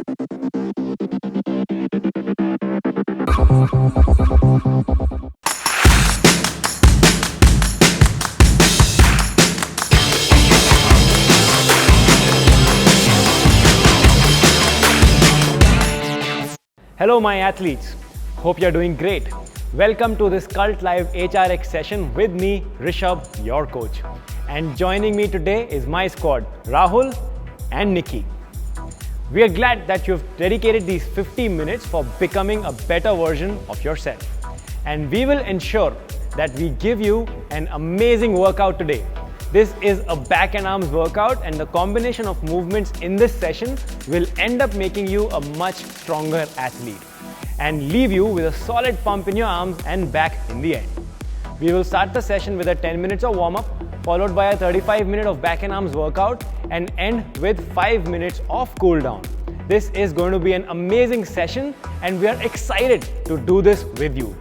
Hello my athletes, hope you're doing great. Welcome to this Cult Live HRX session with me, Rishabh, your coach. And joining me today is my squad, Rahul and Nikki. We are glad that you've dedicated these 50 minutes for becoming a better version of yourself. And we will ensure that we give you an amazing workout today. This is a back and arms workout, and the combination of movements in this session will end up making you a much stronger athlete and leave you with a solid pump in your arms and back in the end. We will start the session with a 10 minutes of warm-up, followed by a 35 minute of back and arms workout, and end with 5 minutes of cool down. This is going to be an amazing session, and we are excited to do this with you.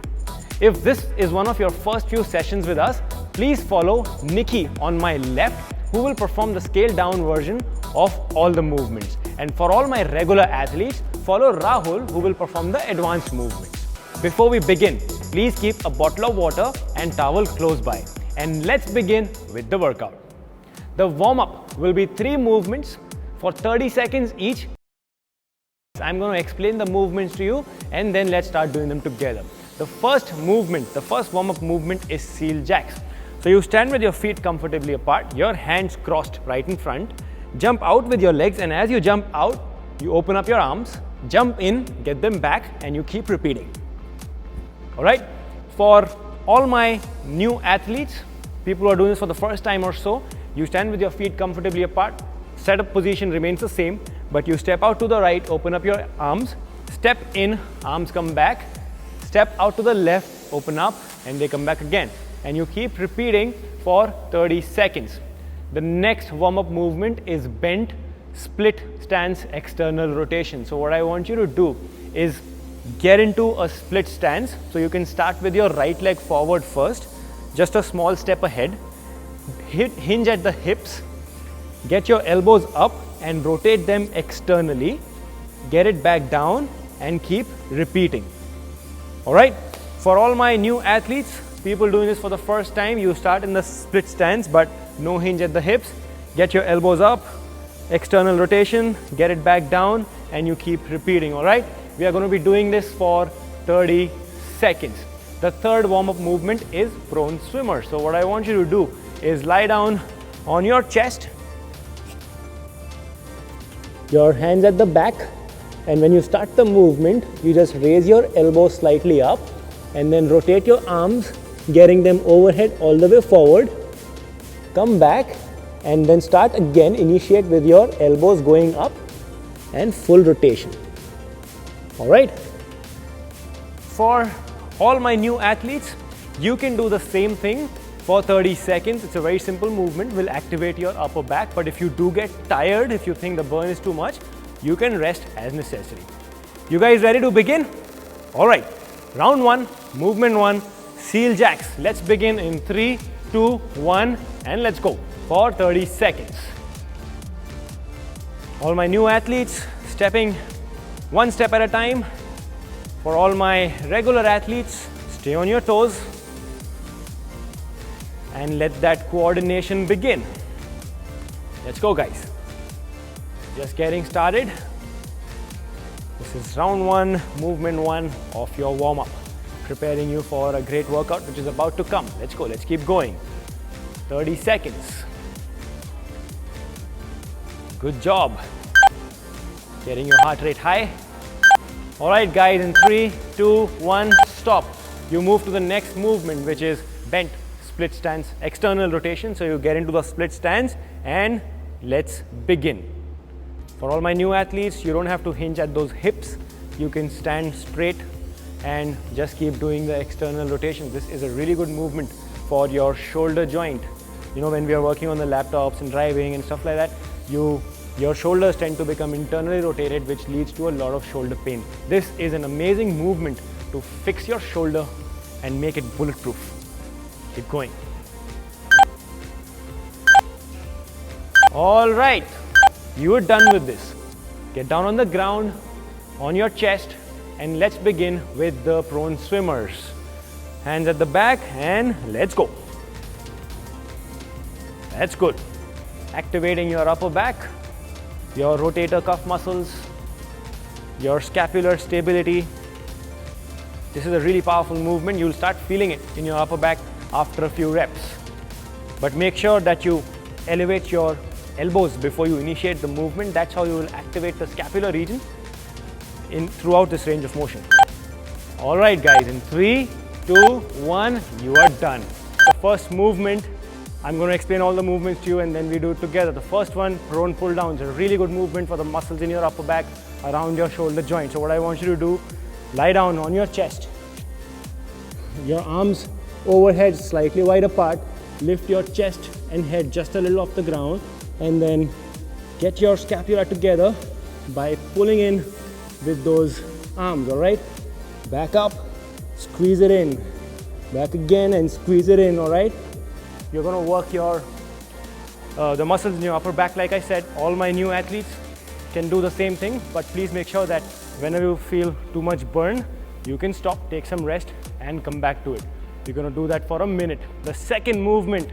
If this is one of your first few sessions with us, please follow Nikki on my left, who will perform the scaled down version of all the movements. And for all my regular athletes, follow Rahul, who will perform the advanced movements. Before we begin, please keep a bottle of water and towel close by. And let's begin with the workout. The warm-up will be 3 movements for 30 seconds each. I'm going to explain the movements to you, and then let's start doing them together. The first movement, the first warm-up movement is seal jacks. So you stand with your feet comfortably apart, your hands crossed right in front, jump out with your legs, and as you jump out, you open up your arms, jump in, get them back, and you keep repeating. Alright? For all my new athletes, people who are doing this for the first time or so, you stand with your feet comfortably apart, setup position remains the same, but you step out to the right, open up your arms, step in, arms come back, step out to the left, open up, and they come back again. And you keep repeating for 30 seconds. The next warm-up movement is bent split stance external rotation. So what I want you to do is get into a split stance. So you can start with your right leg forward first, just a small step ahead, hinge at the hips, get your elbows up and rotate them externally, get it back down and keep repeating. Alright, for all my new athletes, people doing this for the first time, you start in the split stance but no hinge at the hips, get your elbows up, external rotation, get it back down and you keep repeating. Alright, we are going to be doing this for 30 seconds. The third warm-up movement is prone swimmer. So what I want you to do is lie down on your chest, your hands at the back, and when you start the movement, you just raise your elbows slightly up and then rotate your arms, getting them overhead all the way forward. Come back and then start again. Initiate with your elbows going up and full rotation. Alright. For all my new athletes, you can do the same thing for 30 seconds. It's a very simple movement, will activate your upper back, but if you do get tired, if you think the burn is too much, you can rest as necessary. You guys ready to begin? Alright, round 1, movement 1, seal jacks. Let's begin in 3, 2, 1 and let's go for 30 seconds. All my new athletes, stepping one step at a time. For all my regular athletes, stay on your toes and let that coordination begin. Let's go guys. Just getting started. This is round 1, movement 1 of your warm-up. Preparing you for a great workout which is about to come. Let's go, let's keep going. 30 seconds. Good job. Getting your heart rate high. Alright guys, in 3, 2, 1, stop. You move to the next movement, which is bent split stance external rotation. So you get into the split stance and let's begin. For all my new athletes, you don't have to hinge at those hips. You can stand straight and just keep doing the external rotation. This is a really good movement for your shoulder joint. You know, when we are working on the laptops and driving and stuff like that, your shoulders tend to become internally rotated, which leads to a lot of shoulder pain. This is an amazing movement to fix your shoulder and make it bulletproof. Keep going. All right, you are done with this. Get down on the ground, on your chest, and let's begin with the prone swimmers. Hands at the back and let's go. That's good. Activating your upper back, your rotator cuff muscles, your scapular stability. This is a really powerful movement. You'll start feeling it in your upper back after a few reps. But make sure that you elevate your elbows before you initiate the movement. That's how you will activate the scapular region throughout this range of motion. All right, guys, in 3, 2, 1, you are done. The first movement, I'm going to explain all the movements to you and then we do it together. The first one, prone pull downs, a really good movement for the muscles in your upper back around your shoulder joint. So what I want you to do, lie down on your chest, your arms overhead slightly wide apart, lift your chest and head just a little off the ground, and then get your scapula together by pulling in with those arms. All right, back up, squeeze it in, back again and squeeze it in. All right, you're going to work the muscles in your upper back. Like I said, all my new athletes can do the same thing, but please make sure that whenever you feel too much burn, you can stop, take some rest and come back to it. You're going to do that for a minute. The second movement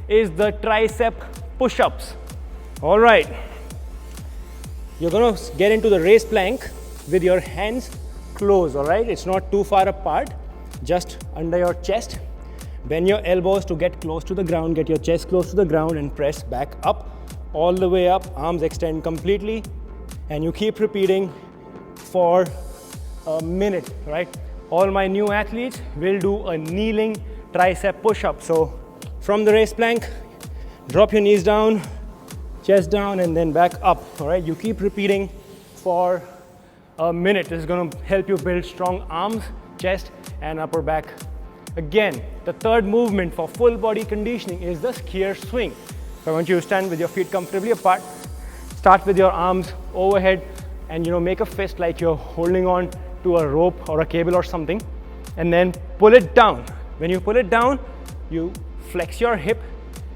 is the tricep push-ups. All right, you're going to get into the raised plank with your hands closed. All right, it's not too far apart, just under your chest. Bend your elbows to get close to the ground, get your chest close to the ground and press back up, all the way up. Arms extend completely and you keep repeating for a minute, right? All my new athletes will do a kneeling tricep push-up. So from the raised plank, drop your knees down, chest down and then back up. All right, you keep repeating for a minute. This is going to help you build strong arms, chest and upper back. Again, the third movement for full body conditioning is the skier swing. So I want you to stand with your feet comfortably apart. Start with your arms overhead and make a fist like you're holding on to a rope or a cable or something, and then pull it down. When you pull it down, you flex your hip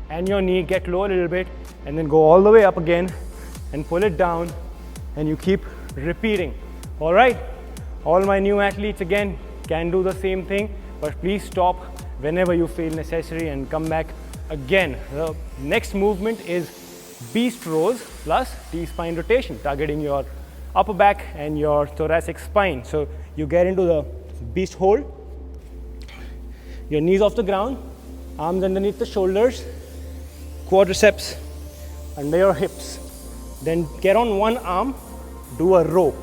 and your knee, get low a little bit and then go all the way up again and pull it down, and you keep repeating. All right, all my new athletes again can do the same thing, but please stop whenever you feel necessary and come back again. The next movement is beast rows plus T-spine rotation, targeting your upper back and your thoracic spine. So you get into the beast hold, your knees off the ground, arms underneath the shoulders, quadriceps under your hips. Then get on one arm, do a row.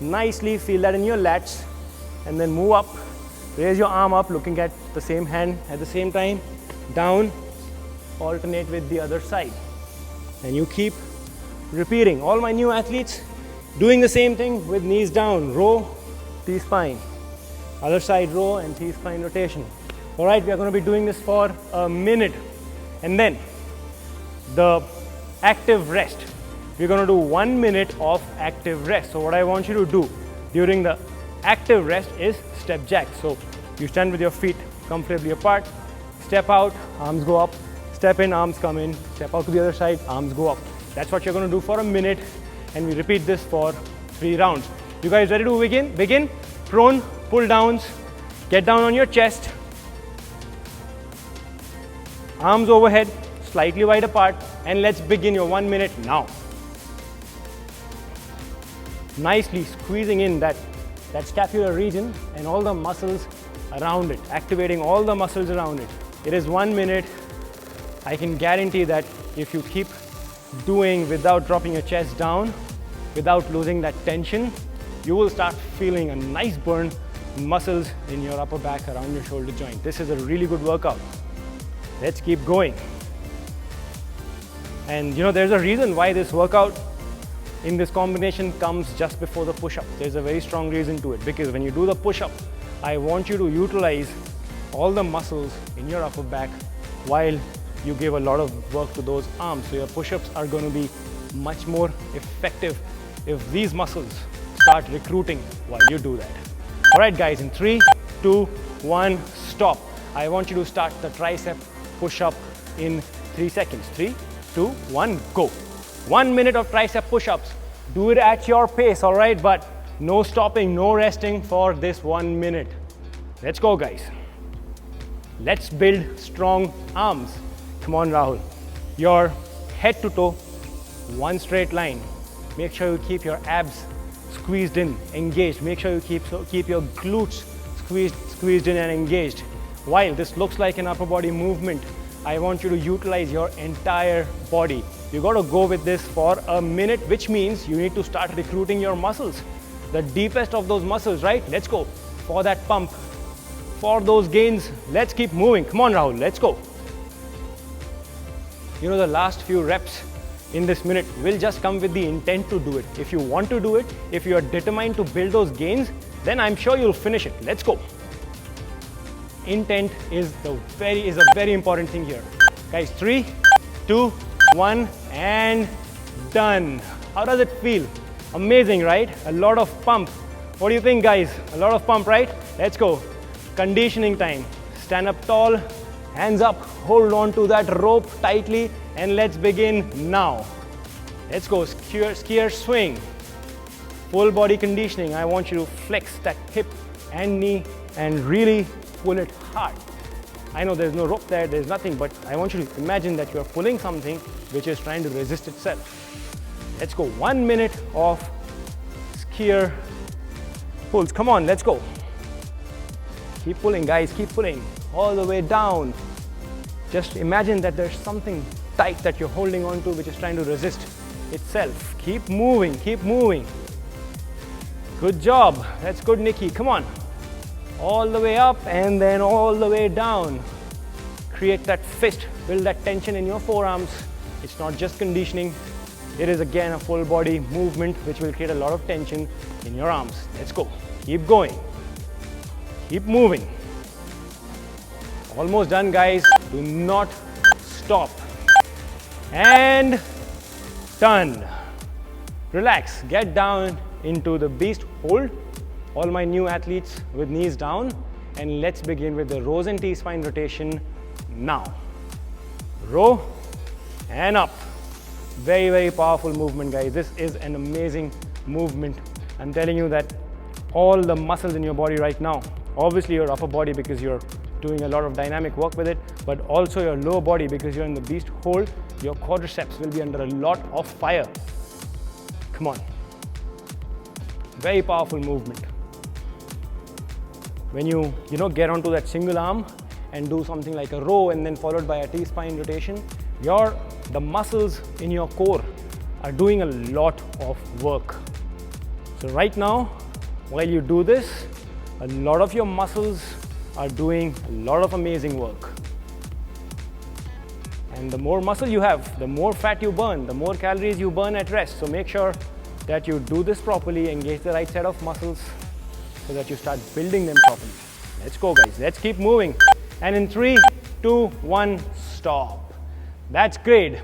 Nicely feel that in your lats, and then move up, raise your arm up looking at the same hand at the same time, down, alternate with the other side. And you keep repeating. All my new athletes doing the same thing with knees down, row, T-spine. Other side row and T-spine rotation. All right, we are going to be doing this for a minute. And then the active rest. We're going to do 1 minute of active rest. So what I want you to do during the active rest is step jack. So you stand with your feet comfortably apart, step out, arms go up, step in, arms come in, step out to the other side, arms go up. That's what you're going to do for a minute, and we repeat this for 3 rounds. You guys ready to begin? Begin. Prone pull downs. Get down on your chest. Arms overhead, slightly wide apart, and let's begin your 1 minute now. Nicely squeezing in that scapular region and all the muscles around it, activating all the muscles around it. It is 1 minute. I can guarantee that if you keep doing without dropping your chest down, without losing that tension, you will start feeling a nice burn in muscles in your upper back around your shoulder joint. This is a really good workout. Let's keep going. And there's a reason why this workout in this combination comes just before the push-up. There's a very strong reason to it, because when you do the push-up, I want you to utilize all the muscles in your upper back while you give a lot of work to those arms. So your push-ups are going to be much more effective if these muscles start recruiting while you do that. All right, guys, in 3, 2, 1, stop. I want you to start the tricep push-up in 3 seconds. 3, 2, 1, go. 1 minute of tricep push-ups Do it at your pace, all right? But no stopping, no resting for this 1 minute. Let's go, guys. Let's build strong arms. Come on, Rahul. Your head to toe, one straight line. Make sure you keep your abs squeezed in, engaged. Make sure you keep your glutes squeezed in and engaged. While this looks like an upper body movement, I want you to utilize your entire body. You got to go with this for a minute, which means you need to start recruiting your muscles. The deepest of those muscles, right? Let's go for that pump, for those gains. Let's keep moving. Come on, Rahul, let's go. You know, the last few reps in this minute will just come with the intent to do it. If you want to do it, if you are determined to build those gains, then I'm sure you'll finish it. Let's go. Intent is a very important thing here. Guys, 3, 2, 1, and done. How does it feel? Amazing, right? A lot of pump. What do you think, guys? A lot of pump, right? Let's go. Conditioning time. Stand up tall, hands up, hold on to that rope tightly, and let's begin now. Let's go. Skier swing. Full body conditioning. I want you to flex that hip and knee and really pull it hard. I know there's no rope there, there's nothing, but I want you to imagine that you're pulling something which is trying to resist itself. Let's go. 1 minute of skier pulls. Come on, let's go. Keep pulling, guys, keep pulling all the way down. Just imagine that there's something tight that you're holding on to which is trying to resist itself. Keep moving, keep moving. Good job. That's good, Nikki. Come on. All the way up and then all the way down. Create that fist, build that tension in your forearms. It's not just conditioning. It is again a full body movement which will create a lot of tension in your arms. Let's go. Keep going. Keep moving. Almost done, guys. Do not stop. And done. Relax. Get down into the beast hold. All my new athletes with knees down, and let's begin with the rows and T-spine rotation now. Row and up. Very powerful movement, guys. This is an amazing movement. I'm telling you that all the muscles in your body right now, obviously your upper body because you're doing a lot of dynamic work with it, but also your lower body because you're in the beast hold, your quadriceps will be under a lot of fire. Come on. Very powerful movement. When you get onto that single arm and do something like a row and then followed by a T-spine rotation, the muscles in your core are doing a lot of work. So right now, while you do this, a lot of your muscles are doing a lot of amazing work. And the more muscle you have, the more fat you burn, the more calories you burn at rest. So make sure that you do this properly, engage the right set of muscles so that you start building them properly. Let's go, guys. Let's keep moving. And in 3, 2, 1, stop. That's great.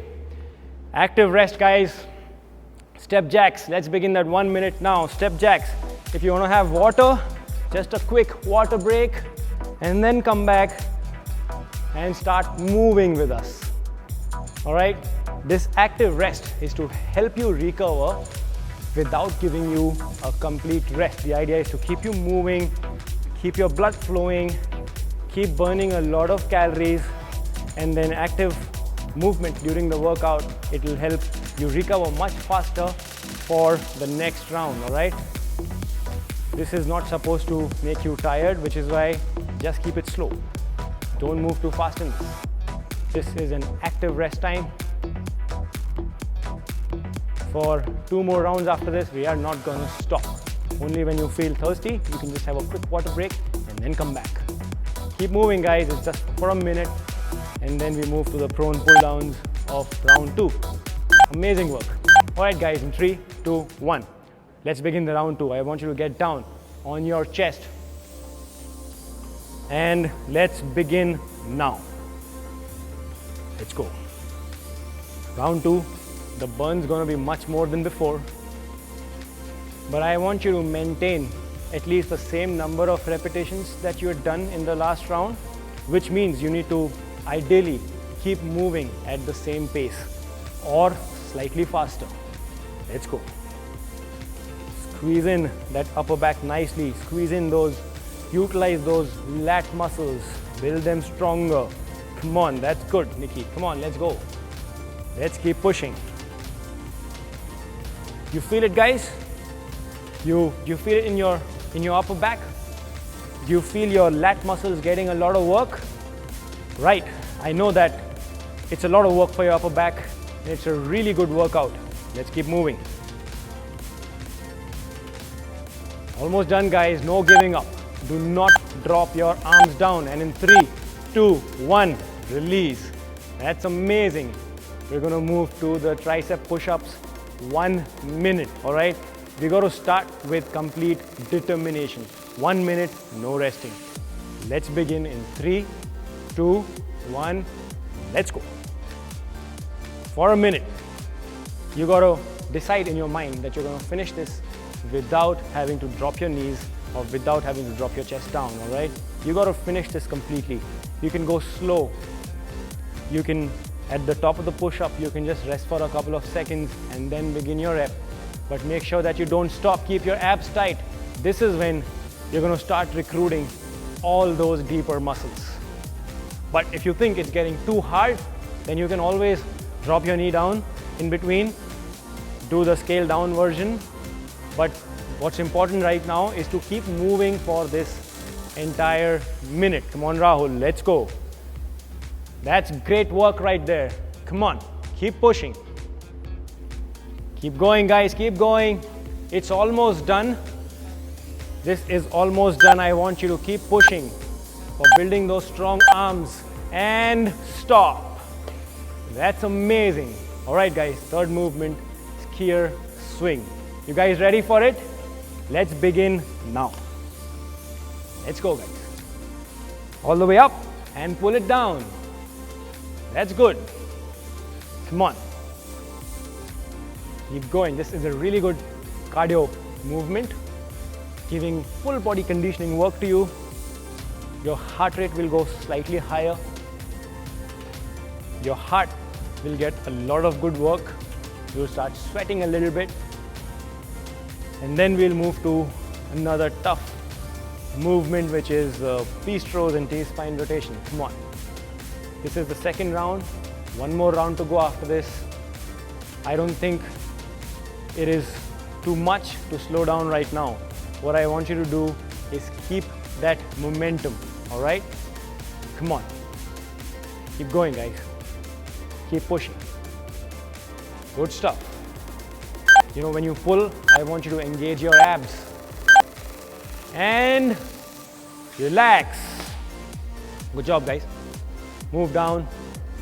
Active rest, guys. Step jacks. Let's begin that 1 minute now. Step jacks. If you want to have water, just a quick water break and then come back and start moving with us. All right? This active rest is to help you recover without giving you a complete rest. The idea is to keep you moving, keep your blood flowing, keep burning a lot of calories, and then active movement during the workout, it will help you recover much faster for the next round, all right? This is not supposed to make you tired, which is why just keep it slow. Don't move too fast in this. This is an active rest time. For 2 more rounds after this, we are not going to stop. Only when you feel thirsty, you can just have a quick water break and then come back. Keep moving, guys. It's just for a minute. And then we move to the prone pull downs of round 2. Amazing work. All right, guys, in 3, 2, 1. Let's begin the round 2. I want you to get down on your chest. And let's begin now. Let's go. Round 2. The burn's going to be much more than before. But I want you to maintain at least the same number of repetitions that you had done in the last round, which means you need to ideally keep moving at the same pace or slightly faster. Let's go. Squeeze in that upper back nicely. Squeeze in those, utilize those lat muscles. Build them stronger. Come on, that's good, Nikki. Come on, let's go. Let's keep pushing. You feel it, guys? You feel it in your upper back? Do you feel your lat muscles getting a lot of work? Right, I know that it's a lot of work for your upper back. It's a really good workout. Let's keep moving. Almost done, guys. No giving up. Do not drop your arms down. And in 3, 2, 1, release. That's amazing. We're going to move to the tricep push-ups. 1 minute, all right? We got to start with complete determination. 1 minute, no resting. Let's begin in 3, 2, 1. Let's go. For a minute, you got to decide in your mind that you're going to finish this without having to drop your knees or without having to drop your chest down, all right? You got to finish this completely. You can go slow. You can, at the top of the push-up, you can just rest for a couple of seconds and then begin your rep. But make sure that you don't stop. Keep your abs tight. This is when you're going to start recruiting all those deeper muscles. But if you think it's getting too hard, then you can always drop your knee down in between, do the scale down version. But what's important right now is to keep moving for this entire minute. Come on, Rahul, let's go. That's great work right there. Come on, keep pushing. Keep going, guys, keep going. It's almost done. This is almost done. I want you to keep pushing for building those strong arms. And stop. That's amazing. All right, guys, third movement, skier swing. You guys ready for it? Let's begin now. Let's go, guys. All the way up and pull it down. That's good. Come on. Keep going. This is a really good cardio movement, giving full body conditioning work to you. Your heart rate will go slightly higher. Your heart will get a lot of good work. You'll start sweating a little bit. And then we'll move to another tough movement, which is beast rows and T-spine rotation. Come on. This is the second round. One more round to go after this. I don't think it is too much to slow down right now. What I want you to do is keep that momentum, all right? Come on. Keep going, guys. Keep pushing. Good stuff. You know, when you pull, I want you to engage your abs. And relax. Good job, guys. Move down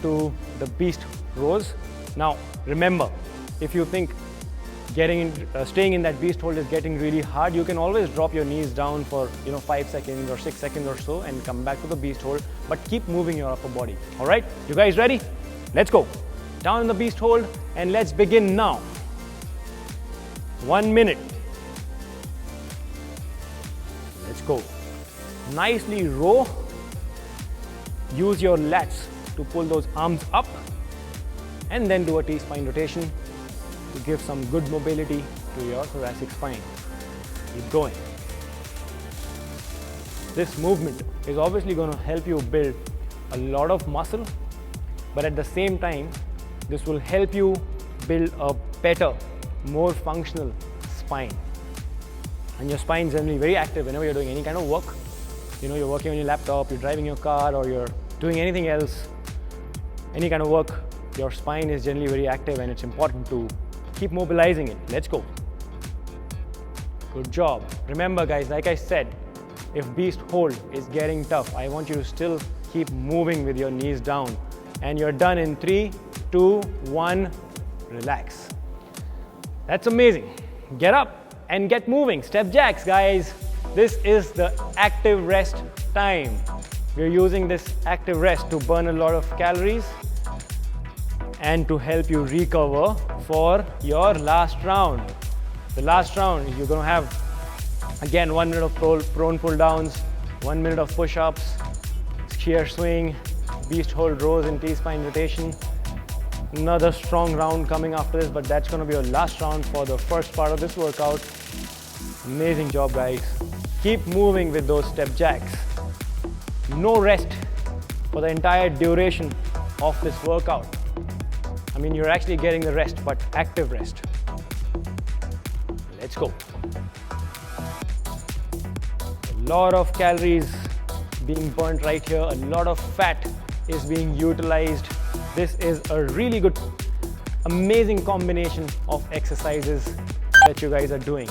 to the beast rows. Now, remember, if you think staying in that beast hold is getting really hard, you can always drop your knees down for 5 seconds or 6 seconds or so and come back to the beast hold, but keep moving your upper body. All right, you guys ready? Let's go. Down in the beast hold and let's begin now. 1 minute. Let's go. Nicely row. Use your lats to pull those arms up and then do a T-spine rotation to give some good mobility to your thoracic spine. Keep going. This movement is obviously going to help you build a lot of muscle, but at the same time, this will help you build a better, more functional spine. And your spine is generally very active whenever you're doing any kind of work. You're working on your laptop, you're driving your car, or you're doing anything else, any kind of work, your spine is generally very active and it's important to keep mobilizing it. Let's go. Good job. Remember, guys, like I said, if beast hold is getting tough, I want you to still keep moving with your knees down. And you're done in 3, 2, 1, relax. That's amazing. Get up and get moving. Step jacks, guys. This is the active rest time. We're using this active rest to burn a lot of calories and to help you recover for your last round. The last round, you're going to have, again, 1 minute of prone pull downs, 1 minute of push-ups, skier swing, beast hold rows and T-spine rotation. Another strong round coming after this, but that's going to be your last round for the first part of this workout. Amazing job, guys. Keep moving with those step jacks. No rest for the entire duration of this workout. I mean, you're actually getting the rest, but active rest. Let's go. A lot of calories being burnt right here. A lot of fat is being utilized. This is a really good, amazing combination of exercises that you guys are doing.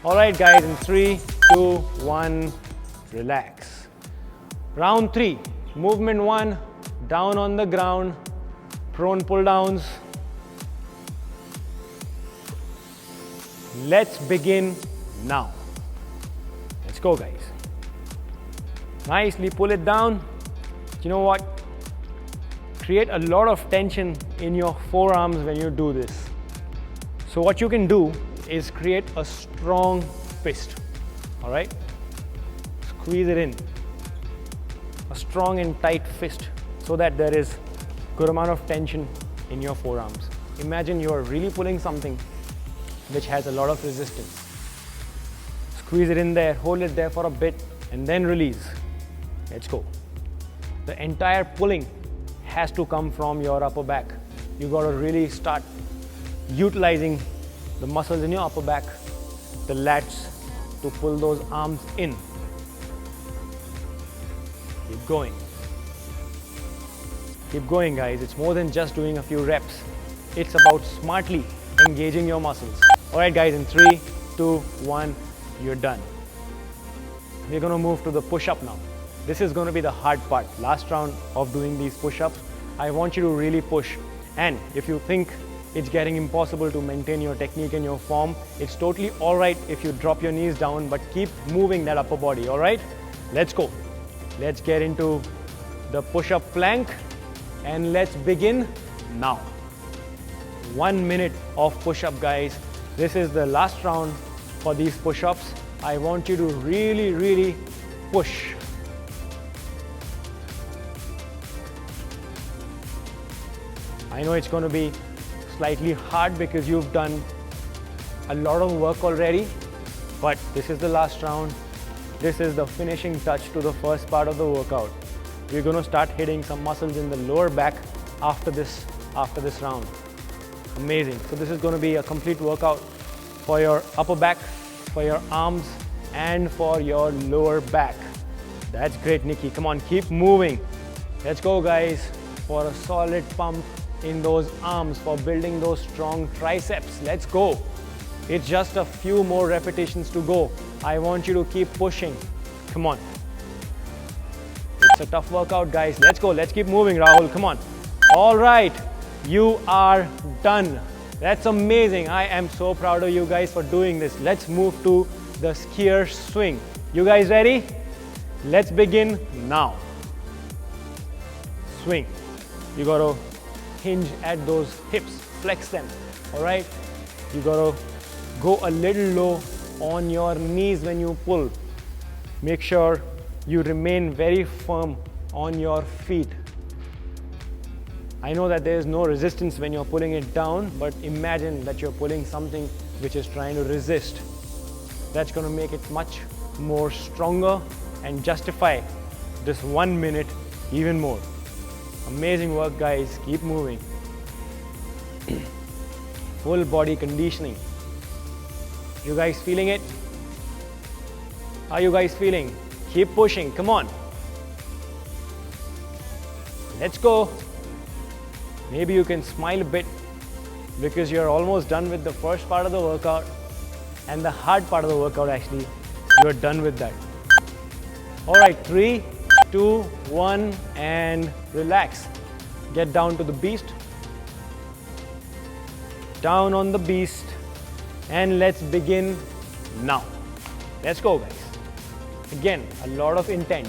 All right, guys, in 3, 2, 1, relax. Round 3, movement 1, down on the ground, prone pull downs. Let's begin now. Let's go, guys. Nicely pull it down. You know what? Create a lot of tension in your forearms when you do this. So what you can do is create a strong fist. All right? Squeeze it in. A strong and tight fist so that there is good amount of tension in your forearms. Imagine you are really pulling something which has a lot of resistance. Squeeze it in there, hold it there for a bit, and then release. Let's go. The entire pulling has to come from your upper back. You got to really start utilizing the muscles in your upper back, the lats, to pull those arms in. Keep going. Keep going, guys. It's more than just doing a few reps. It's about smartly engaging your muscles. All right, guys, in 3, 2, 1, you're done. We're going to move to the push-up now. This is going to be the hard part. Last round of doing these push-ups, I want you to really push. And if you think it's getting impossible to maintain your technique and your form, it's totally all right if you drop your knees down, but keep moving that upper body, all right? Let's go. Let's get into the push-up plank and let's begin now. 1 minute of push-up, guys. This is the last round for these push-ups. I want you to really, really push. I know it's going to be slightly hard because you've done a lot of work already, but this is the last round. This is the finishing touch to the first part of the workout. We're going to start hitting some muscles in the lower back after this round. Amazing. So this is going to be a complete workout for your upper back, for your arms, and for your lower back. That's great, Nikki. Come on, keep moving. Let's go, guys, for a solid pump in those arms, for building those strong triceps. Let's go. It's just a few more repetitions to go. I want you to keep pushing. Come on. It's a tough workout, guys. Let's go. Let's keep moving, Rahul. Come on. All right. You are done. That's amazing. I am so proud of you guys for doing this. Let's move to the skier swing. You guys ready? Let's begin now. Swing. You got to hinge at those hips, flex them, all right? You gotta go a little low on your knees when you pull. Make sure you remain very firm on your feet. I know that there is no resistance when you're pulling it down, but imagine that you're pulling something which is trying to resist. That's gonna make it much more stronger and justify this 1 minute even more. Amazing work, guys. Keep moving. Full body conditioning. You guys feeling it? How are you guys feeling? Keep pushing. Come on. Let's go. Maybe you can smile a bit because you're almost done with the first part of the workout, and the hard part of the workout, actually, you're done with that. All right, 3, 2, 1, and relax. Get down to the beast. Down on the beast. And let's begin now. Let's go, guys. Again, a lot of intent.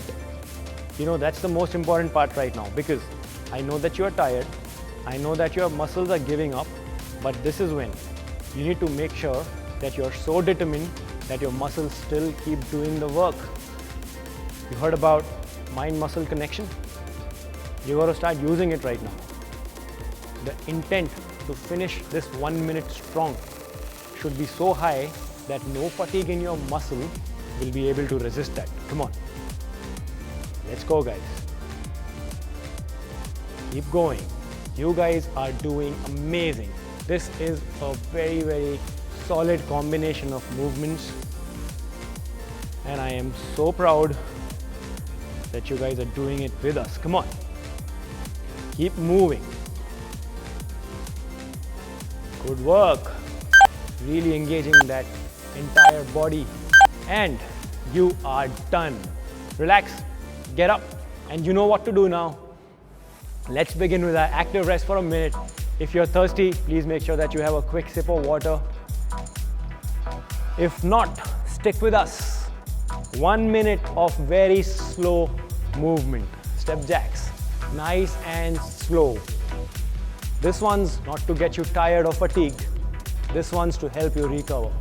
You know, that's the most important part right now, because I know that you are tired. I know that your muscles are giving up, but this is when you need to make sure that you're so determined that your muscles still keep doing the work. You heard about mind-muscle connection? You got to start using it right now. The intent to finish this 1 minute strong should be so high that no fatigue in your muscle will be able to resist that. Come on. Let's go, guys. Keep going. You guys are doing amazing. This is a very, very solid combination of movements. And I am so proud that you guys are doing it with us. Come on. Keep moving. Good work. Really engaging that entire body. And you are done. Relax, get up, and you know what to do now. Let's begin with our active rest for a minute. If you're thirsty, please make sure that you have a quick sip of water. If not, stick with us. 1 minute of very slow movement. Step jacks, nice and slow. This one's not to get you tired or fatigued. This one's to help you recover.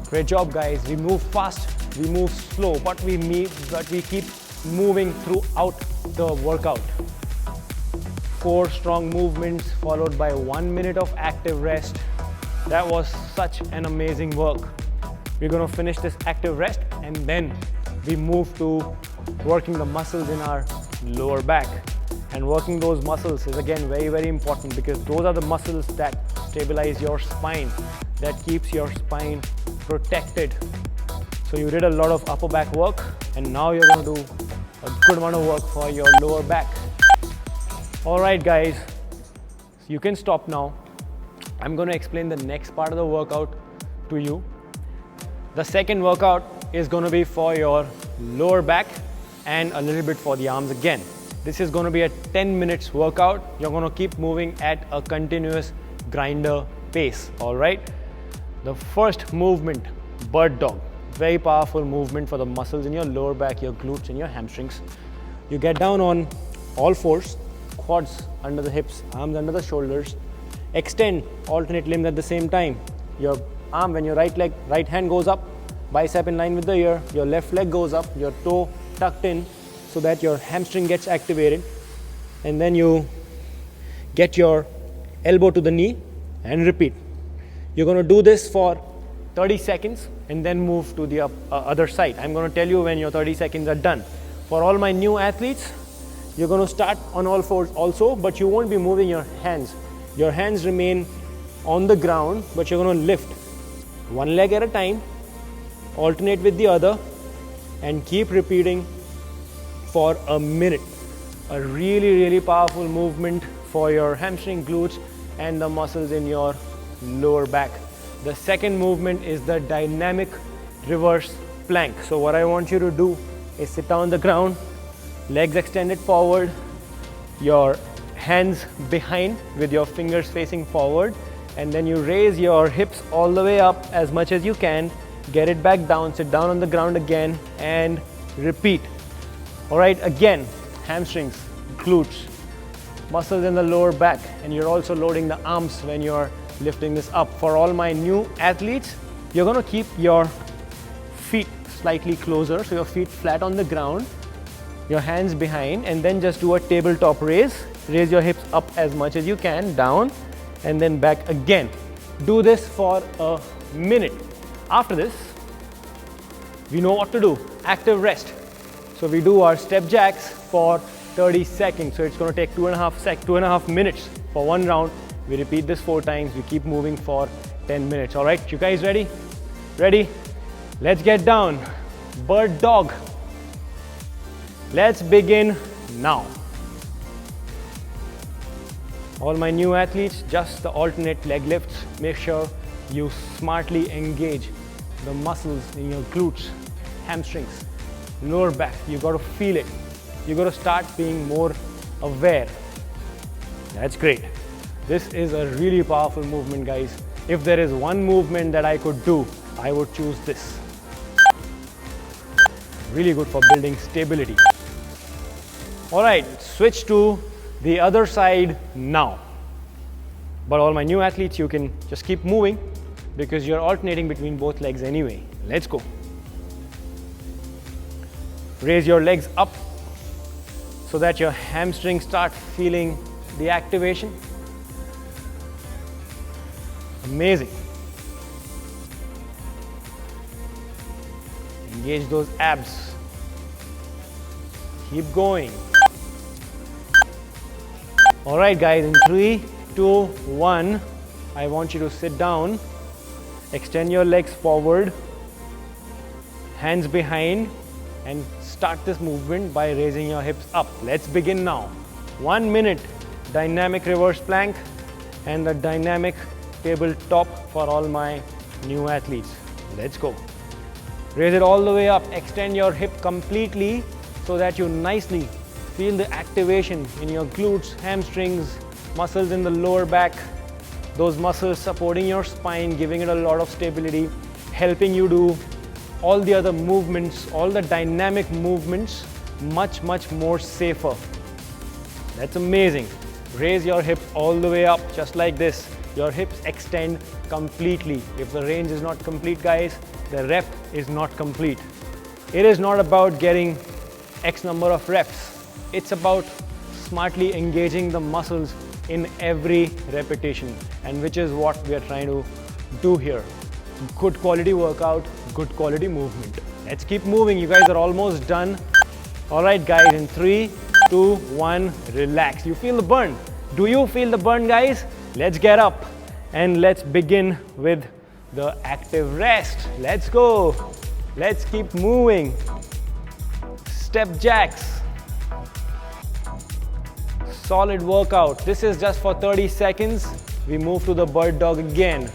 Great job, guys. We move fast, we move slow, but we keep moving throughout the workout. 4 strong movements followed by 1 minute of active rest. That was such an amazing work. We're going to finish this active rest and then we move to working the muscles in our lower back. And working those muscles is again very, very important because those are the muscles that stabilize your spine, that keeps your spine protected. So you did a lot of upper back work and now you're going to do a good amount of work for your lower back. All right, guys, so you can stop now. I'm going to explain the next part of the workout to you. The second workout is going to be for your lower back and a little bit for the arms again. This is going to be a 10 minutes workout. You're going to keep moving at a continuous grinder pace, all right? The first movement, bird dog. Very powerful movement for the muscles in your lower back, your glutes and your hamstrings. You get down on all fours, quads under the hips, arms under the shoulders. Extend alternate limbs at the same time. Your arm, when your right hand goes up, bicep in line with the ear, your left leg goes up, your toe tucked in so that your hamstring gets activated. And then you get your elbow to the knee and repeat. You're going to do this for 30 seconds and then move to the other side. I'm going to tell you when your 30 seconds are done. For all my new athletes, you're going to start on all fours also, but you won't be moving your hands. Your hands remain on the ground, but you're going to lift one leg at a time, alternate with the other, and keep repeating for a minute. A really, really powerful movement for your hamstring, glutes, and the muscles in your lower back. The second movement is the dynamic reverse plank. So what I want you to do is sit down on the ground, legs extended forward, your hands behind with your fingers facing forward, and then you raise your hips all the way up as much as you can, get it back down, sit down on the ground again and repeat. All right, again, hamstrings, glutes, muscles in the lower back, and you're also loading the arms when you're lifting this up. For all my new athletes, you're going to keep your feet slightly closer, so your feet flat on the ground, your hands behind, and then just do a tabletop raise. Raise your hips up as much as you can, down, and then back again. Do this for a minute. After this, we know what to do. Active rest. So we do our step jacks for 30 seconds. So it's going to take 2.5 minutes for one round. We repeat this 4 times. We keep moving for 10 minutes. All right, you guys ready? Ready? Let's get down. Bird dog. Let's begin now. All my new athletes, just the alternate leg lifts. Make sure you smartly engage the muscles in your glutes, hamstrings, lower back. You got to feel it. You got to start being more aware. That's great. This is a really powerful movement, guys. If there is one movement that I could do, I would choose this. Really good for building stability. All right, switch to the other side now. But all my new athletes, you can just keep moving because you're alternating between both legs anyway. Let's go. Raise your legs up so that your hamstrings start feeling the activation. Amazing. Engage those abs. Keep going. All right, guys, in 3, 2, 1, I want you to sit down, extend your legs forward, hands behind, and start this movement by raising your hips up. Let's begin now. 1 minute dynamic reverse plank and the dynamic tabletop for all my new athletes. Let's go. Raise it all the way up, extend your hip completely so that you nicely feel the activation in your glutes, hamstrings, muscles in the lower back, those muscles supporting your spine, giving it a lot of stability, helping you do all the other movements, all the dynamic movements much more safer. That's amazing. Raise your hips all the way up just like this. Your hips extend completely. If the range is not complete, guys, the rep is not complete. It is not about getting X number of reps. It's about smartly engaging the muscles in every repetition, and which is what we are trying to do here. Good quality workout, good quality movement. Let's keep moving. You guys are almost done. All right, guys, in 3, 2, 1, relax. You feel the burn? Do you feel the burn, guys? Let's get up and let's begin with the active rest. Let's go. Let's keep moving. Step jacks. Solid workout. This is just for 30 seconds. We move to the bird dog again.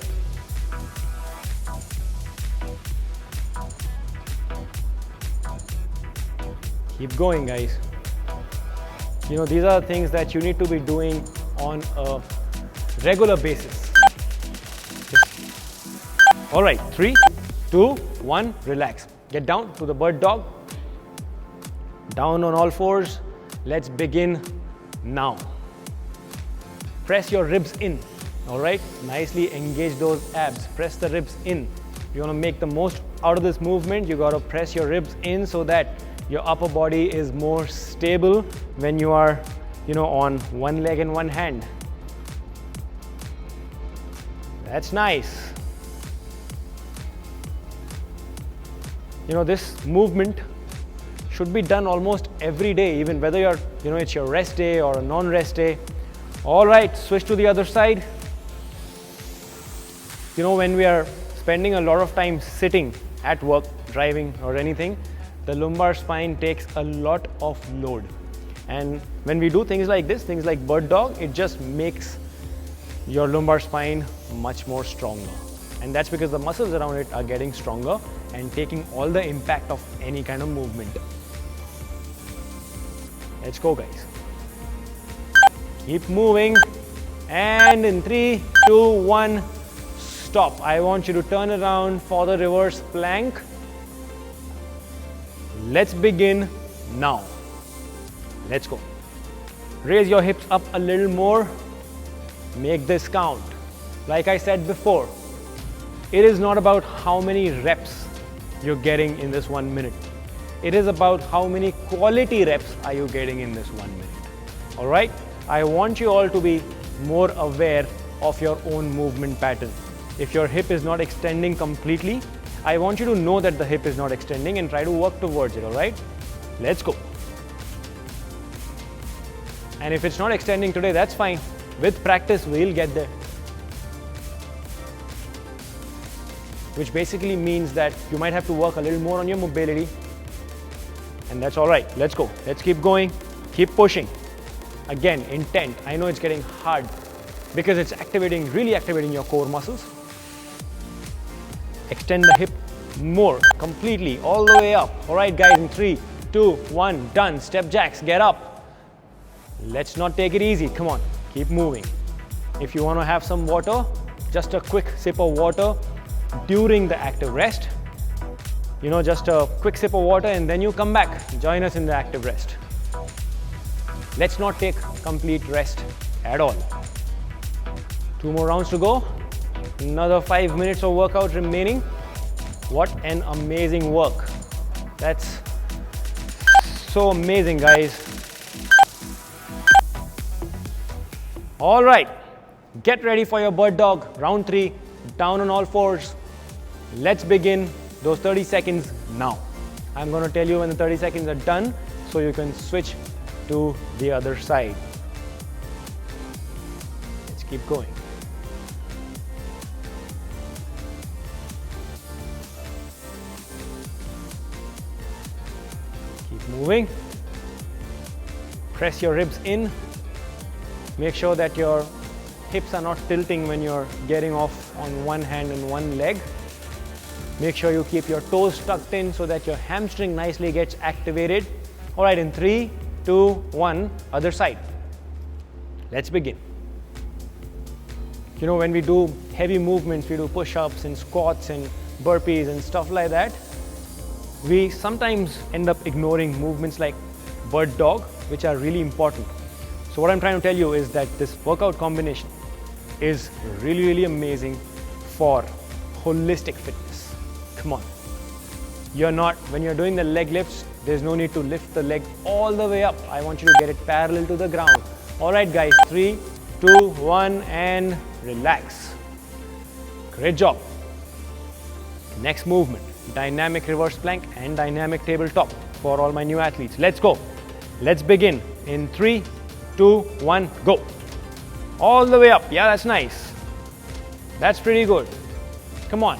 Keep going, guys. You know, these are the things that you need to be doing on a regular basis. All right, 3, 2, 1, relax. Get down to the bird dog. Down on all fours. Let's begin now. Press your ribs in. All right, nicely engage those abs. Press the ribs in. You want to make the most out of this movement. You got to press your ribs in so that your upper body is more stable when you are, on one leg and one hand. That's nice. This movement should be done almost every day, even whether you're, it's your rest day or a non-rest day. All right, switch to the other side. When we are spending a lot of time sitting at work, driving or anything, the lumbar spine takes a lot of load. And when we do things like this, things like bird dog, it just makes your lumbar spine much more stronger. And that's because the muscles around it are getting stronger and taking all the impact of any kind of movement. Let's go, guys. Keep moving. And in 3, 2, 1, stop. I want you to turn around for the reverse plank. Let's begin now. Let's go. Raise your hips up a little more. Make this count. Like I said before, it is not about how many reps you're getting in this 1 minute. It is about how many quality reps are you getting in this 1 minute. All right? I want you all to be more aware of your own movement pattern. If your hip is not extending completely, I want you to know that the hip is not extending and try to work towards it, all right? Let's go. And if it's not extending today, that's fine. With practice, we'll get there. Which basically means that you might have to work a little more on your mobility. And that's all right. Let's go. Let's keep going. Keep pushing. Again, intent. I know it's getting hard because it's really activating your core muscles. Extend the hip more, completely, all the way up. All right, guys, in 3, 2, 1, done. Step jacks, get up. Let's not take it easy. Come on, keep moving. If you want to have some water, just a quick sip of water during the active rest. Just a quick sip of water and then you come back. Join us in the active rest. Let's not take complete rest at all. 2 more rounds to go. Another 5 minutes of workout remaining. What an amazing work. That's so amazing, guys. All right, get ready for your bird dog, round 3. down on all fours. Let's begin those 30 seconds now. I'm going to tell you when the 30 seconds are done so you can switch to the other side. Let's keep going. Keep moving. Press your ribs in. Make sure that your hips are not tilting when you're getting off on one hand and one leg. Make sure you keep your toes tucked in so that your hamstring nicely gets activated. All right, in 3, 2, 1, other side. Let's begin. You know, when we do heavy movements, we do push-ups and squats and burpees and stuff like that, we sometimes end up ignoring movements like bird dog, which are really important. So what I'm trying to tell you is that this workout combination is really, really amazing for holistic fitness. Come on. When you're doing the leg lifts, there's no need to lift the leg all the way up. I want you to get it parallel to the ground. All right, guys, 3, 2, 1, and relax. Great job. Next movement, dynamic reverse plank and dynamic tabletop for all my new athletes. Let's go. Let's begin in 3, 2, 1, go. All the way up. Yeah, that's nice. That's pretty good. Come on.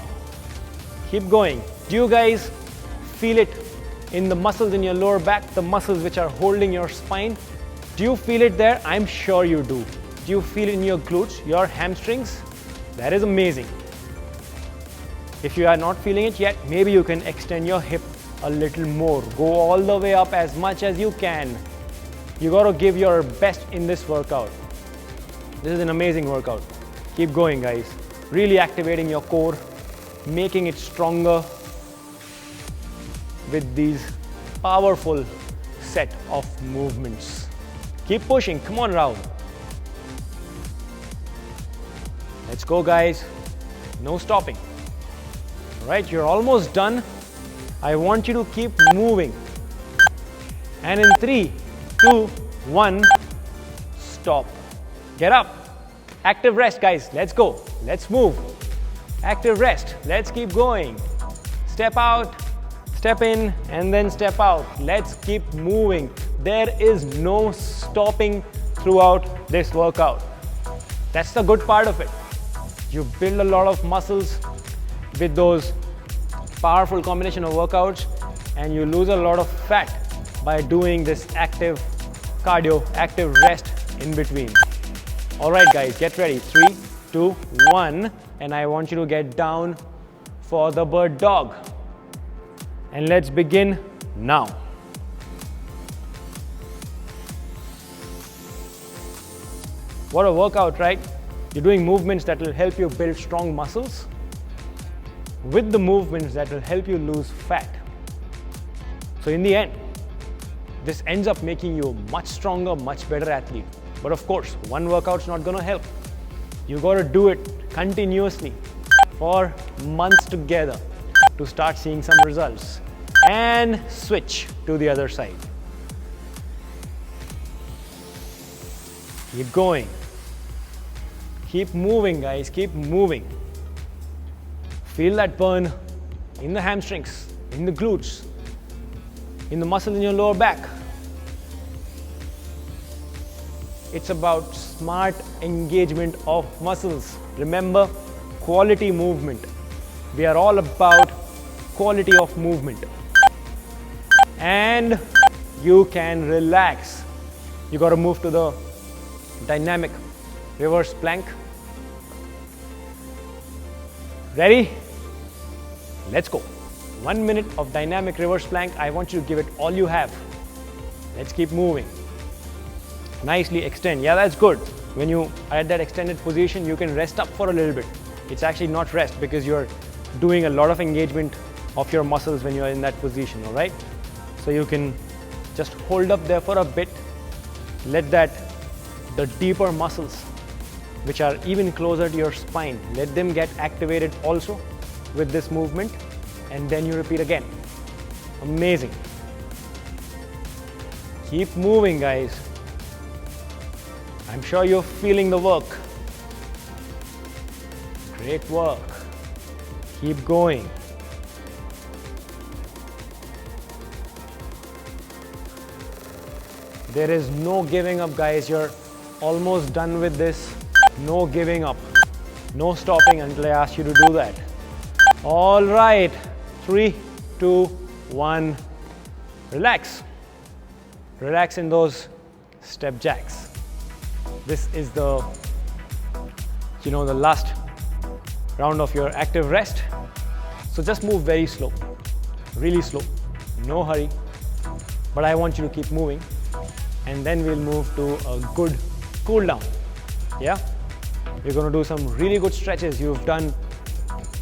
Keep going. Do you guys feel it in the muscles in your lower back, the muscles which are holding your spine? Do you feel it there? I'm sure you do. Do you feel it in your glutes, your hamstrings? That is amazing. If you are not feeling it yet, maybe you can extend your hip a little more. Go all the way up as much as you can. You got to give your best in this workout. This is an amazing workout. Keep going, guys. Really activating your core, making it stronger with these powerful set of movements. Keep pushing. Come on, Rahul. Let's go, guys. No stopping. All right, you're almost done. I want you to keep moving. And in 3, 2, 1, stop. Get up. Active rest, guys. Let's go. Let's move. Active rest. Let's keep going. Step out, step in, and then step out. Let's keep moving. There is no stopping throughout this workout. That's the good part of it. You build a lot of muscles with those powerful combination of workouts, and you lose a lot of fat by doing this active cardio, active rest in between. All right, guys, get ready. 3, 2, 1, and I want you to get down for the bird dog. And let's begin now. What a workout, right? You're doing movements that will help you build strong muscles with the movements that will help you lose fat. So in the end, this ends up making you a much stronger, much better athlete. But of course, one workout's not going to help. You got to do it continuously for months together to start seeing some results. And switch to the other side. Keep going. Keep moving, guys. Keep moving. Feel that burn in the hamstrings, in the glutes, in the muscles in your lower back. It's about smart engagement of muscles. Remember, quality movement. We are all about quality of movement. And you can relax. You got to move to the dynamic reverse plank. Ready? Let's go. 1 minute of dynamic reverse plank. I want you to give it all you have. Let's keep moving. Nicely extend. Yeah, that's good. When you are at that extended position, you can rest up for a little bit. It's actually not rest because you're doing a lot of engagement of your muscles when you're in that position, all right? So you can just hold up there for a bit. Let the deeper muscles, which are even closer to your spine, let them get activated also with this movement, and then you repeat again. Amazing. Keep moving, guys. I'm sure you're feeling the work. Great work. Keep going. There is no giving up, guys. You're almost done with this. No giving up. No stopping until I ask you to do that. All right. 3, 2, 1. Relax. Relax in those step jacks. This is the last round of your active rest. So just move very slow, really slow, no hurry. But I want you to keep moving, and then we'll move to a good cool down. Yeah, we're going to do some really good stretches. You've done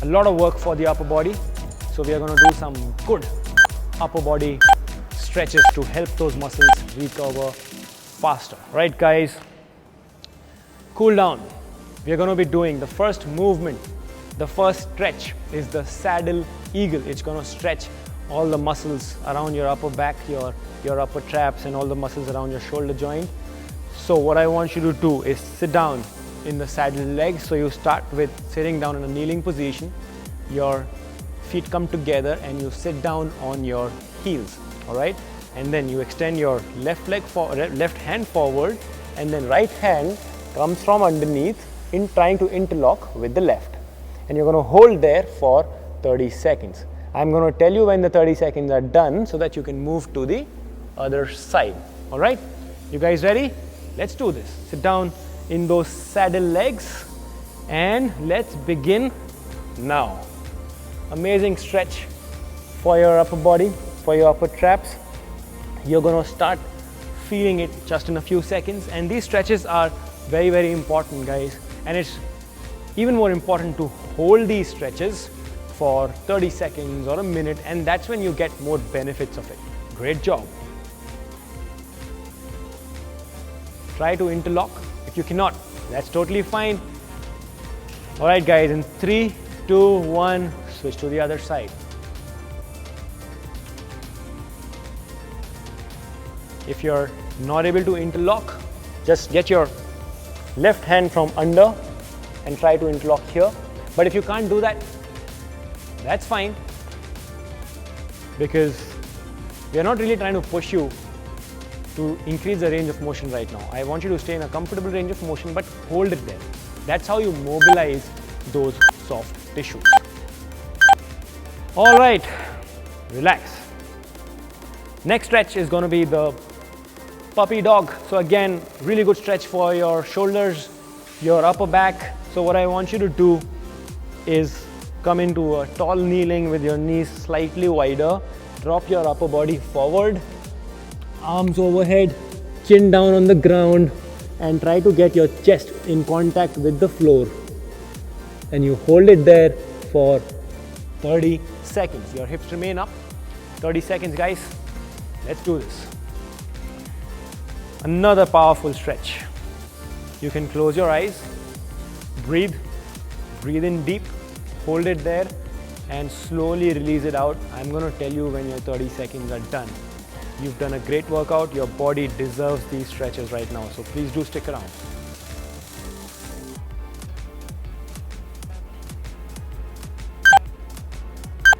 a lot of work for the upper body, so we are going to do some good upper body stretches to help those muscles recover faster. Right, guys? Cool down. We are going to be doing the first movement. The first stretch is the saddle eagle. It's going to stretch all the muscles around your upper back, your upper traps, and all the muscles around your shoulder joint. So what I want you to do is sit down in the saddle legs. So you start with sitting down in a kneeling position. Your feet come together and you sit down on your heels. All right, and then you extend your left hand forward, and then right hand comes from underneath in trying to interlock with the left, and you're going to hold there for 30 seconds. I'm going to tell you when the 30 seconds are done so that you can move to the other side. All right, you guys ready? Let's do this. Sit down in those saddle legs and let's begin now. Amazing stretch for your upper body, for your upper traps. You're going to start feeling it just in a few seconds, and these stretches are very, very important, guys, and it's even more important to hold these stretches for 30 seconds or a minute, and that's when you get more benefits of it. Great job. Try to interlock. If you cannot, that's totally fine. All right, guys, in 3, 2, 1, switch to the other side. If you're not able to interlock, just get your left hand from under and try to interlock here. But if you can't do that, that's fine, because we are not really trying to push you to increase the range of motion right now. I want you to stay in a comfortable range of motion, but hold it there. That's how you mobilize those soft tissues. All right, relax. Next stretch is going to be the puppy dog. So again, really good stretch for your shoulders, your upper back. So what I want you to do is come into a tall kneeling with your knees slightly wider. Drop your upper body forward, arms overhead, chin down on the ground, and try to get your chest in contact with the floor. And you hold it there for 30 seconds. Your hips remain up. 30 seconds, guys. Let's do this. Another powerful stretch. You can close your eyes, breathe in deep, hold it there, and slowly release it out. I'm going to tell you when your 30 seconds are done. You've done a great workout. Your body deserves these stretches right now, so please do stick around.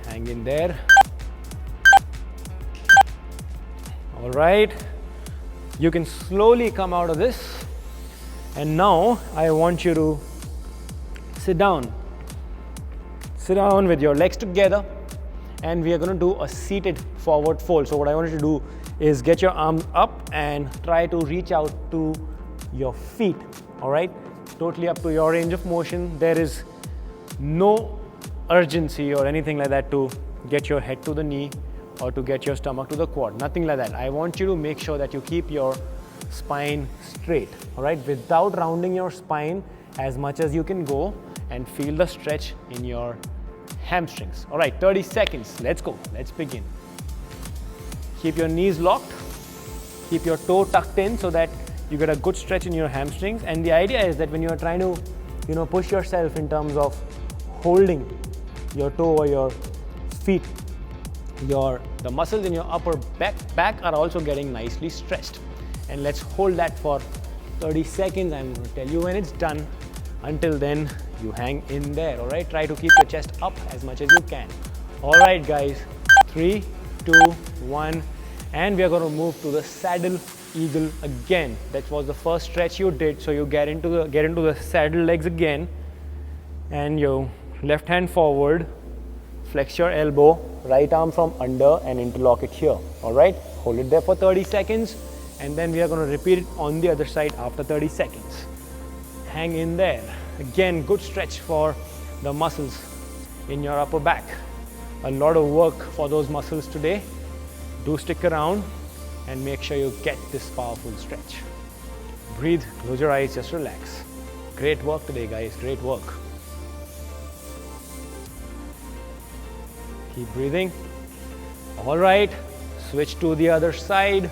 Hang in there. All right. You can slowly come out of this, and now I want you to sit down. Sit down with your legs together, and we are going to do a seated forward fold. So what I want you to do is get your arms up and try to reach out to your feet. All right, totally up to your range of motion. There is no urgency or anything like that to get your head to the knee or to get your stomach to the quad, nothing like that. I want you to make sure that you keep your spine straight, all right, without rounding your spine as much as you can go, and feel the stretch in your hamstrings. All right, 30 seconds, let's go, let's begin. Keep your knees locked, keep your toe tucked in so that you get a good stretch in your hamstrings. And the idea is that when you are trying to, push yourself in terms of holding your toe or your feet, the muscles in your upper back are also getting nicely stretched. And let's hold that for 30 seconds. I'm going to tell you when it's done. Until then, you hang in there. All right, try to keep your chest up as much as you can. All right, guys, 3, 2, 1, and we are going to move to the saddle eagle again. That was the first stretch you did. So you get into the saddle legs again, and your left hand forward, flex your elbow, right arm from under and interlock it here. All right, hold it there for 30 seconds, and then we are going to repeat it on the other side after 30 seconds. Hang in there. Again, good stretch for the muscles in your upper back. A lot of work for those muscles today. Do stick around and make sure you get this powerful stretch. Breathe, close your eyes, just relax. Great work today, guys, great work. Keep breathing. All right, switch to the other side.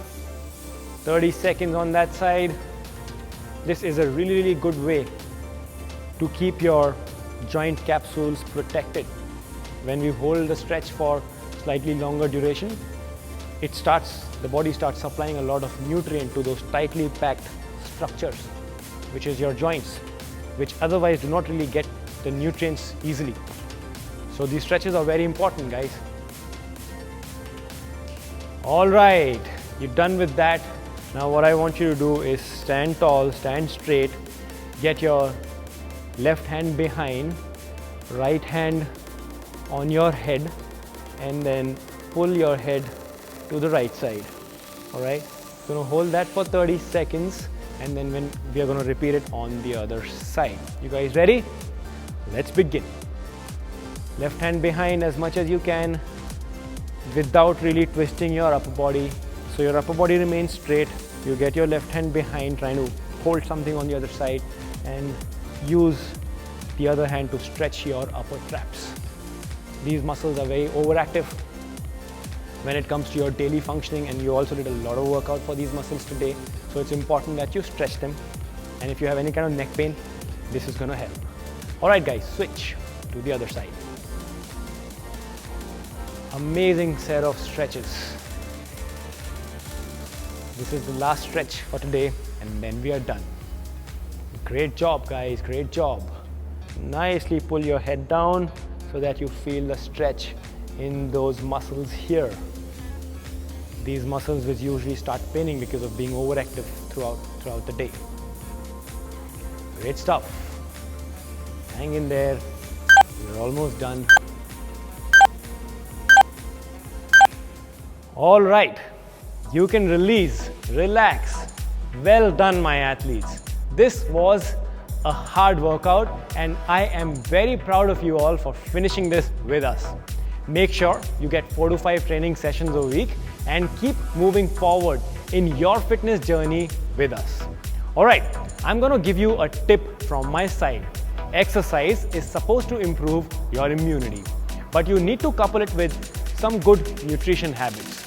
30 seconds on that side. This is a really good way to keep your joint capsules protected. When we hold the stretch for slightly longer duration, the body starts supplying a lot of nutrient to those tightly packed structures, which is your joints, which otherwise do not really get the nutrients easily. So these stretches are very important, guys. All right, you're done with that. Now what I want you to do is stand tall, stand straight, get your left hand behind, right hand on your head, and then pull your head to the right side. All right, going to hold that for 30 seconds, and then we are going to repeat it on the other side. You guys ready? Let's begin. Left hand behind as much as you can without really twisting your upper body. So your upper body remains straight. You get your left hand behind, trying to hold something on the other side, and use the other hand to stretch your upper traps. These muscles are very overactive when it comes to your daily functioning, and you also did a lot of workout for these muscles today. So it's important that you stretch them. And if you have any kind of neck pain, this is going to help. All right, guys, switch to the other side. Amazing set of stretches. This is the last stretch for today, and then we are done. Great job, guys, great job. Nicely pull your head down so that you feel the stretch in those muscles here. These muscles which usually start paining because of being overactive throughout the day. Great stuff. Hang in there. We're almost done. All right, you can release, relax. Well done, my athletes. This was a hard workout, and I am very proud of you all for finishing this with us. Make sure you get 4 to 5 training sessions a week and keep moving forward in your fitness journey with us. All right, I'm going to give you a tip from my side. Exercise is supposed to improve your immunity, but you need to couple it with some good nutrition habits.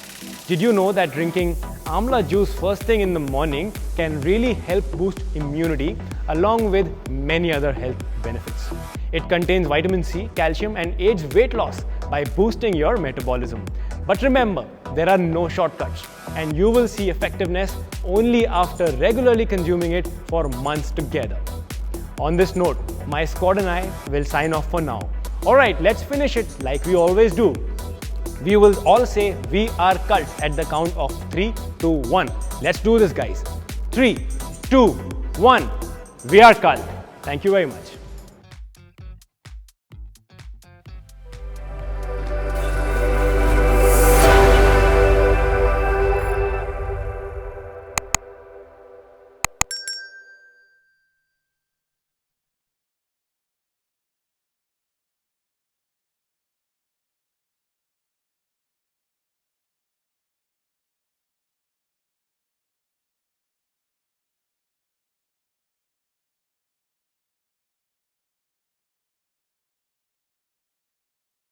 Did you know that drinking amla juice first thing in the morning can really help boost immunity along with many other health benefits? It contains vitamin C, calcium, and aids weight loss by boosting your metabolism. But remember, there are no shortcuts, and you will see effectiveness only after regularly consuming it for months together. On this note, my squad and I will sign off for now. All right, let's finish it like we always do. We will all say we are cult at the count of 3, 2, 1. Let's do this, guys. 3, 2, 1. We are cult. Thank you very much.